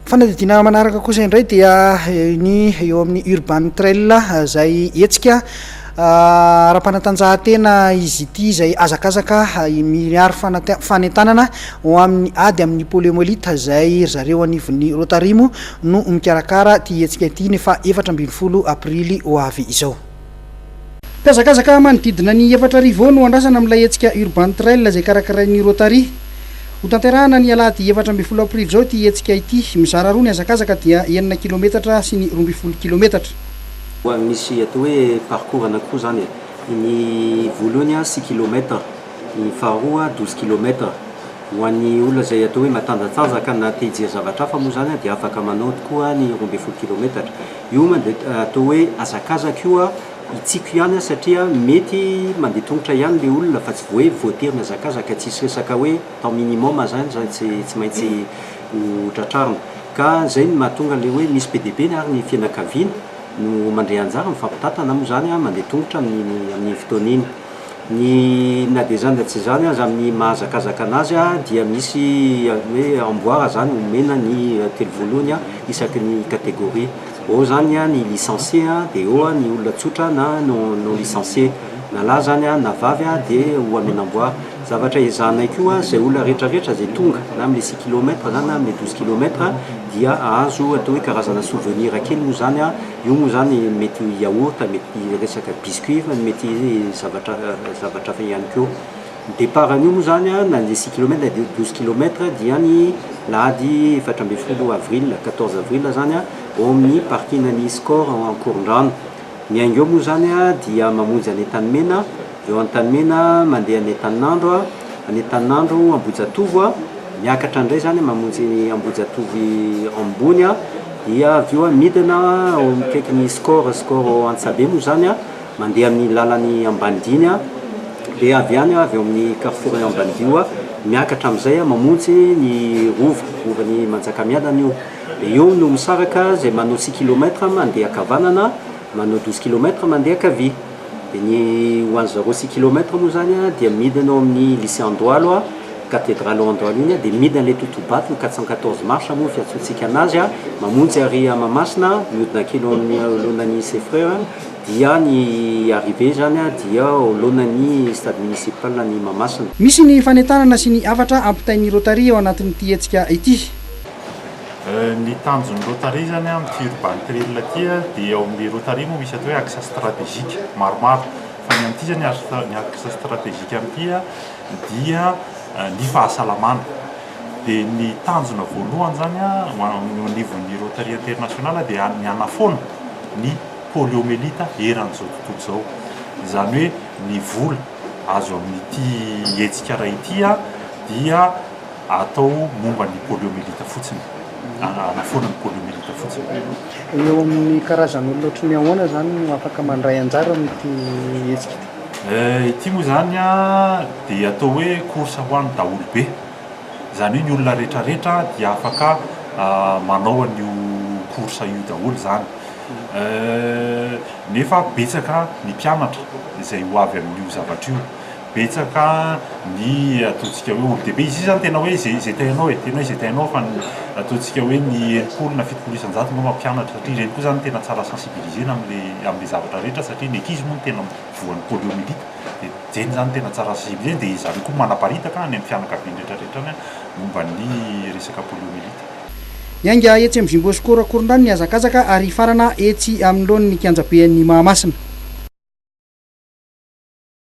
Fanadidina manaraka kosa indray dia ny eo amin'ny Urban Trail izay hetsika ara-panatanjahantena izy ity izay azakazaka miaro fanentanana ho amin'ny ady amin'ny poliomyélite izay zareo anivon'ny Rotarimo no mikarakara ty hetsika ity nefa 14 aprily ho avy izao. Mpiazakazaka manodidina ny 4,000 no andrasana amin'ilay hetsika Urban Trail izay karakarain'ny Rotary. Ho tanterahana ny alahady 14 aprily zao ty hetsika ity, mizara roa ny azakazaka dia 9 kilometatra sy ny 12 kilometatra. Misy atao hoe parcours anankiroa zany ny voalohany 6 km, ny faharoa 12 km. Ho an'ny olona izay atao hoe matanjatanjaka na te hijery zavatra hafa moa zany dia afaka manao tokoa ny 12 km. Io mandeha atao hoe azakazaka io itsiko ihany satria mety mandeha tongotra ihany le olona fa tsy hoe voatery mihazakazaka, tsisy resaka hoe temps minimum zany tsy maintsy ho tratrarina ka zay no mahatonga le hoe misy PDB ary ny fianakaviana no mandray anjara mifampitatana moa zany mandeha tongotra amin'ny fotoana iny. Ny na dia zany tsy zany aza amin'ny mahazakazaka anazy dia misy hoe amboara zany omena ny telo voalohany isaky ny kategoria. Ao zany ny licencié dia ao ny olona tsotra na non licencié, na lahy zany na vavy dia ho amenamboara. Zavatra ezahanay koa izay olona rehetrarehetra izay tonga na amin'ny 6 km zany na amin'ny 12 km dia ahazo atao hoe karazana souvenir kely moa zany io moa zany mety yaourt, mety resaka biscuit, mety zavatra fa ihany koa. Départ an'io moa zany na ny 6 km na 12 km dia ny lahady 14 avril 14 avril zany ao amin'ny parkinan'ny Score en Corondrano. Ny aingo moa zany dia mamonjy any Tanimena, eo Tanimena mandeha any Taninandro Ambojatovo, miakatra indray zany mamonjy Ambojatovo ambony dia avy eo midina ao mikaiky ny Score Antsabe moa zany mandeha amin'ny lalany Ambanidia dia avy any avy eo amin'ny Carrefour Ambanidia miakatra amin'izay mamonjy ny rovan'ny Manjakamiadana io. Dia eo no misaraka izay manao 6 km mandeha Kavanana, manao 12 km mandeha Kavy. Dia ny ho an'ny 6 km moa zany dia midina ao amin'ny lycée Andohalo, cathédrale Andohalo iny dia midina ilay Totobato 414 mars moa fiantsoantsika anazy mamonjy ary Mahamasina mihodina kely ao amin'ny alohan'ny Sefreur dia ny arrivé zany dia alohan'ny stade municipal ny Mahamasina. Misy ny fanentanana sy ny avatra ampitain'ny Rotary ao anatin'ity hetsika ity. Ny tanjon'ny Rotary zany amin'ny Urban Trail dia eo amin'ny Rotary moa misy atao hoe axe stratégique maromaro. Fa ny amin'ity zany ny axe stratégique amin'ity dia ny fahasalamana. Dia ny tanjona voalohany zany ao anivon'ny Rotary international dia ny hanafoana ny poliomyélite eran'izao tontolo izao. Izany hoe ny vola azo amin'ity hetsika iray ity dia atao momba ny poliomyélite fotsiny. Hanafoana ny poliomyélite fotsiny. Eo amin'ny karazan'olona ohatry ny ahoana zany no afaka mandray anjara amin'ity hetsika ity? Ity moa zany dia atao hoe course ho an'ny daholobe. Izany hoe ny olona rehetrarehetra dia afaka manao an'io course io daholo zany. Nefa betsaka ny mpianatra izay ho avy amin'io zavatra io. Betsaka ny ataontsika hoe olon-dehibe izy zany tena hoe izay tainao fa ataontsika hoe ny 7 na 7 isan-jato no mampianatra satria ireny koa zany tena tsara sensibilisena amin'ny zavatra rehetra satria ny ankizy moa tena voan'ny poliomyélite dia zeny zany tena tsara sensibilisena dia zareo koa manaparitaka any amin'ny fianakaviany rehetrarehetra momba ny resaka poliomyélite. Ianga etsy amin'ny Jimbo Score Corondrano ny azakazaka ary farana etsy amin'ny lohan'ny kianjaben'ny Mahamasina.